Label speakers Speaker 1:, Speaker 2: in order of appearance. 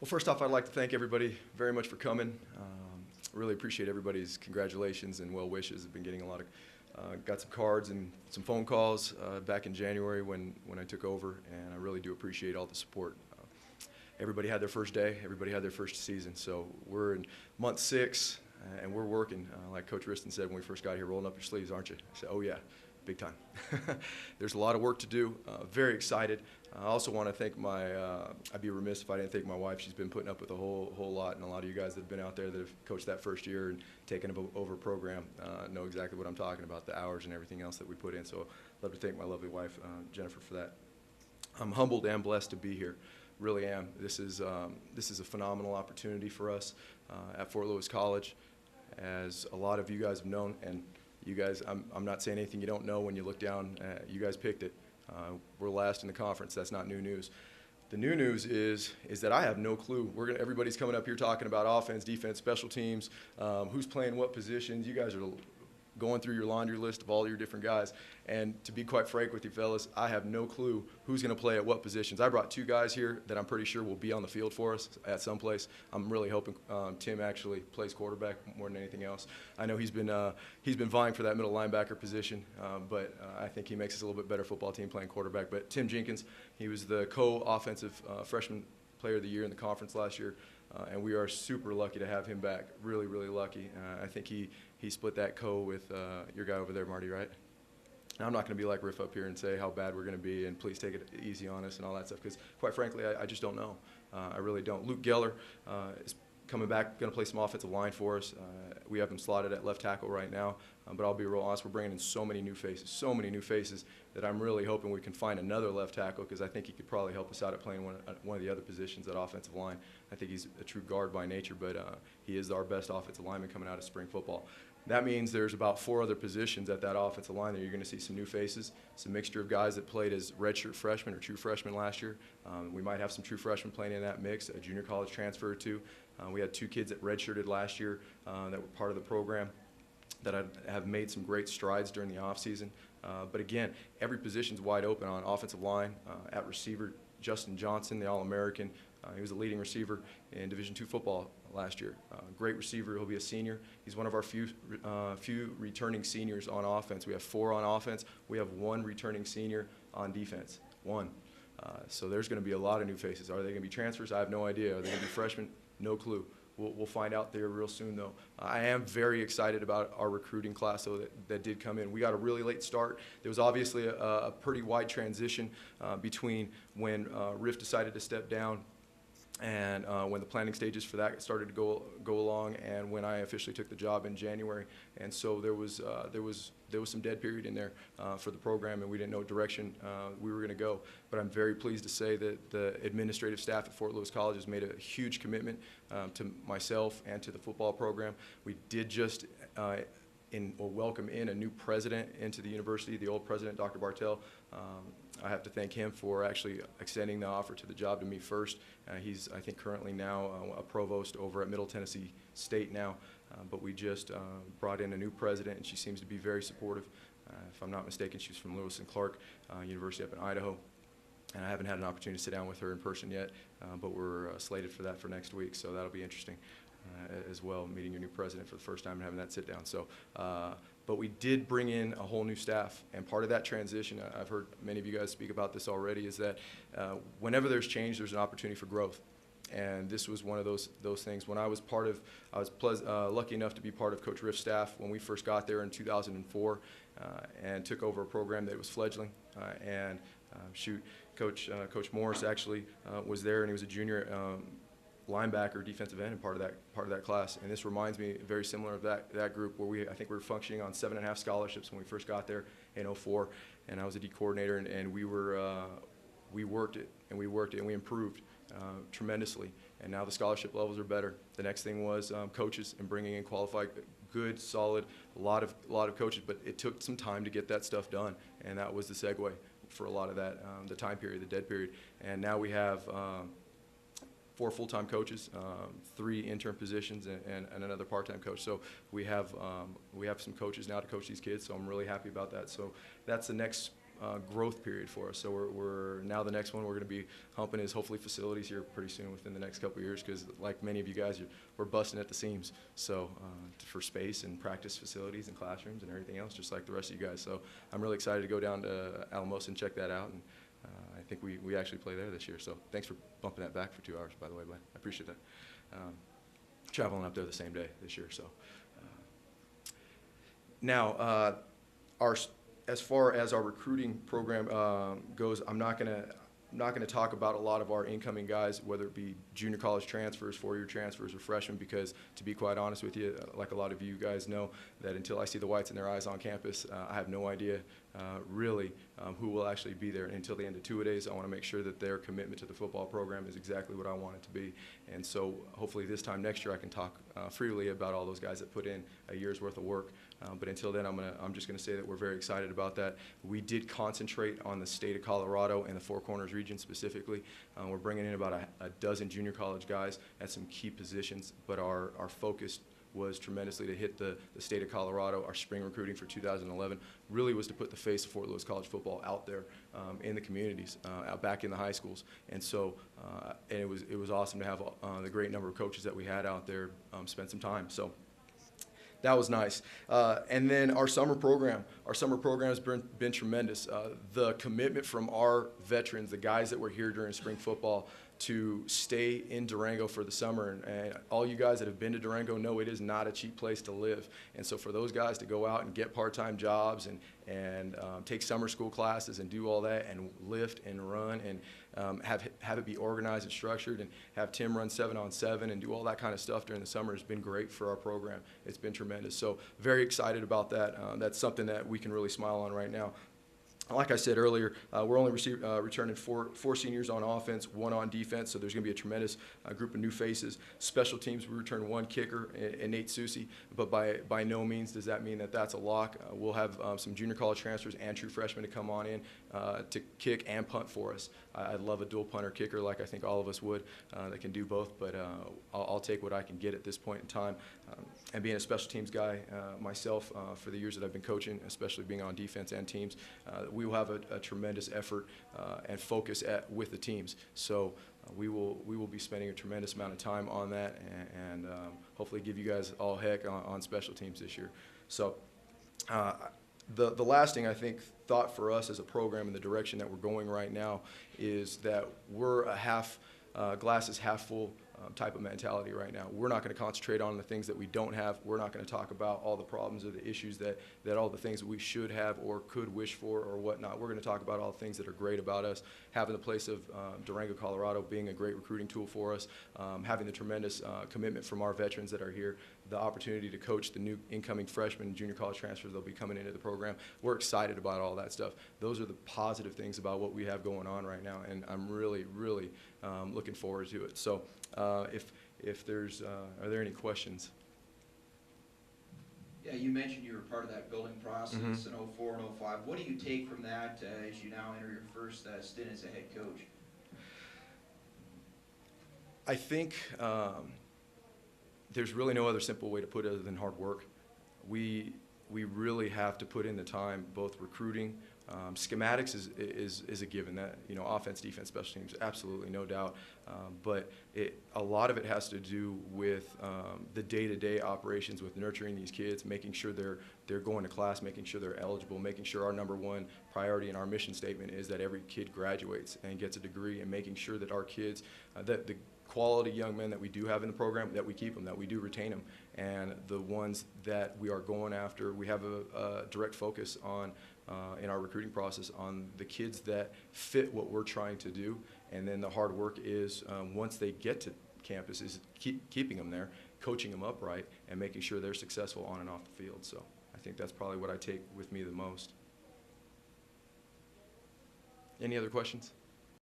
Speaker 1: Well, first off, I'd like to thank everybody very much for coming. Really appreciate everybody's congratulations and well wishes. I've been getting a lot of, got some cards and some phone calls back in January when I took over, and I really do appreciate all the support. Everybody had their first day, everybody had their first season, so we're in month 6, and we're working. Like Coach Riston said when we first got here, rolling up your sleeves, aren't you? I said, oh yeah, big time. There's a lot of work to do, very excited. I also want to thank I'd be remiss if I didn't thank my wife. She's been putting up with a whole lot, and a lot of you guys that have been out there that have coached that first year and taken over a program know exactly what I'm talking about, the hours and everything else that we put in. So I'd love to thank my lovely wife, Jennifer, for that. I'm humbled and blessed to be here. Really am. This is a phenomenal opportunity for us at Fort Lewis College, as a lot of you guys have known, and you guys, I'm not saying anything you don't know when you look down. You guys picked it. We're last in the conference. That's not new news. The new news is that I have no clue. Everybody's coming up here talking about offense, defense, special teams, who's playing what positions. You guys are going through your laundry list of all your different guys. And to be quite frank with you fellas, I have no clue who's going to play at what positions. I brought 2 guys here that I'm pretty sure will be on the field for us at some place. I'm really hoping Tim actually plays quarterback more than anything else. I know he's been vying for that middle linebacker position, but I think he makes us a little bit better football team playing quarterback. But Tim Jenkins, he was the co-offensive freshman player of the year in the conference last year. And we are super lucky to have him back. Really, really lucky. I think he split that with your guy over there, Marty, right? Now, I'm not going to be like Riff up here and say how bad we're going to be and please take it easy on us and all that stuff, because quite frankly, I just don't know. I really don't. Luke Geller is coming back, going to play some offensive line for us. We have him slotted at left tackle right now, but I'll be real honest, we're bringing in so many new faces that I'm really hoping we can find another left tackle, because I think he could probably help us out at playing one of the other positions at offensive line. I think he's a true guard by nature, but he is our best offensive lineman coming out of spring football. That means there's about 4 other positions at that offensive line that you're going to see some new faces, some mixture of guys that played as redshirt freshmen or true freshmen last year. We might have some true freshmen playing in that mix, a junior college transfer or 2. We had 2 kids that redshirted last year that were part of the program that have made some great strides during the offseason. But again, every position's wide open on offensive line. At receiver, Justin Johnson, the All-American. He was a leading receiver in Division II football last year. Great receiver. He'll be a senior. He's one of our few returning seniors on offense. We have 4 on offense. We have 1 returning senior on defense. 1. So there's going to be a lot of new faces. Are they going to be transfers? I have no idea. Are they going to be freshmen? No clue. We'll find out there real soon, though. I am very excited about our recruiting class, though, that did come in. We got a really late start. There was obviously a pretty wide transition between when Riff decided to step down and when the planning stages for that started to go along, and when I officially took the job in January. And so there was some dead period in there for the program, and we didn't know what direction we were going to go. But I'm very pleased to say that the administrative staff at Fort Lewis College has made a huge commitment to myself and to the football program. We did just welcome in a new president into the university, the old president, Dr. Bartell. I have to thank him for actually extending the offer to the job to me first. He's, I think, currently now a provost over at Middle Tennessee State now. But we just brought in a new president, and she seems to be very supportive. If I'm not mistaken, she's from Lewis and Clark University up in Idaho. And I haven't had an opportunity to sit down with her in person yet, but we're slated for that for next week, so that'll be interesting as well, meeting your new president for the first time and having that sit down. So, but we did bring in a whole new staff, and part of that transition, I've heard many of you guys speak about this already, is that whenever there's change, there's an opportunity for growth. And this was one of those things. When I was lucky enough to be part of Coach Riff's staff when we first got there in 2004 and took over a program that was fledgling. Coach Morris actually was there, and he was a junior linebacker, defensive end, and part of that class. And this reminds me very similar of that group where I think we were functioning on 7.5 scholarships when we first got there in 04, and I was a D coordinator, and we worked it and we improved tremendously. And now the scholarship levels are better. The next thing was coaches and bringing in qualified, good, solid, a lot of coaches, but it took some time to get that stuff done, and that was the segue for a lot of that, the time period, the dead period. And now we have 4 full-time coaches, 3 intern positions, and another part-time coach. So we have some coaches now to coach these kids, so I'm really happy about that. So that's the next growth period for us. So we're now the next one we're going to be humping is hopefully facilities here pretty soon within the next couple of years, because like many of you guys, we're busting at the seams. So for space and practice facilities and classrooms and everything else, just like the rest of you guys. So I'm really excited to go down to Alamosa and check that out. And I think we actually play there this year. So thanks for bumping that back for 2 hours, by the way, bud. I appreciate that. Traveling up there the same day this year. So now, as far as our recruiting program goes, I'm not gonna talk about a lot of our incoming guys, whether it be junior college transfers, four-year transfers, or freshmen, because to be quite honest with you, like a lot of you guys know, that until I see the whites in their eyes on campus, I have no idea really who will actually be there. And until the end of two-a-days, I want to make sure that their commitment to the football program is exactly what I want it to be. And so hopefully this time next year I can talk freely about all those guys that put in a year's worth of work. But until then, I'm just going to say that we're very excited about that. We did concentrate on the state of Colorado and the Four Corners region specifically. We're bringing in about a dozen junior college guys at some key positions, but our focus was tremendously to hit the state of Colorado. Our spring recruiting for 2011 really was to put the face of Fort Lewis college football out there in the communities, out back in the high schools. And so and it was awesome to have the great number of coaches that we had out there spend some time. So that was nice. And then our summer program has been tremendous. The commitment from our veterans, the guys that were here during spring football, to stay in Durango for the summer. And all you guys that have been to Durango know it is not a cheap place to live. And so for those guys to go out and get part-time jobs and take summer school classes and do all that and lift and run and have it be organized and structured and have Tim run 7-on-7 and do all that kind of stuff during the summer has been great for our program. It's been tremendous. So very excited about that. That's something that we can really smile on right now. Like I said earlier, we're only returning four seniors on offense, one on defense, so there's going to be a tremendous group of new faces. Special teams, we return one kicker, and Nate Susi, but by no means does that mean that that's a lock. We'll have some junior college transfers and true freshmen to come on in to kick and punt for us. I'd love a dual punter kicker, like I think all of us would, that can do both, but I'll take what I can get at this point in time. And being a special teams guy myself for the years that I've been coaching, especially being on defense and teams, we will have a tremendous effort and focus with the teams. So we will be spending a tremendous amount of time on that and hopefully give you guys all heck on special teams this year. So the last thing I think thought for us as a program in the direction that we're going right now is that we're a glass is half full type of mentality right now. We're not going to concentrate on the things that we don't have. We're not going to talk about all the problems or the issues that all the things that we should have or could wish for or whatnot. We're going to talk about all the things that are great about us, having the place of Durango, Colorado being a great recruiting tool for us, having the tremendous commitment from our veterans that are here, the opportunity to coach the new incoming freshmen and junior college transfers that'll be coming into the program. We're excited about all that stuff. Those are the positive things about what we have going on right now, and I'm really, really looking forward to it. So if there's, are there any questions?
Speaker 2: Yeah, you mentioned you were part of that building process in 04 and 05. What do you take from that as you now enter your first stint as a head coach?
Speaker 1: I think there's really no other simple way to put it other than hard work. We really have to put in the time, both recruiting, schematics is a given. That, you know, offense, defense, special teams, absolutely, no doubt. But a lot of it has to do with the day-to-day operations with nurturing these kids, making sure they're going to class, making sure they're eligible, making sure our number one priority in our mission statement is that every kid graduates and gets a degree, and making sure that our kids, that the quality young men that we do have in the program, that we keep them, that we do retain them, and the ones that we are going after, we have a direct focus on in our recruiting process on the kids that fit what we're trying to do, and then the hard work is once they get to campus is keeping them there, coaching them up right, and making sure they're successful on and off the field. So I think that's probably what I take with me the most. Any other questions?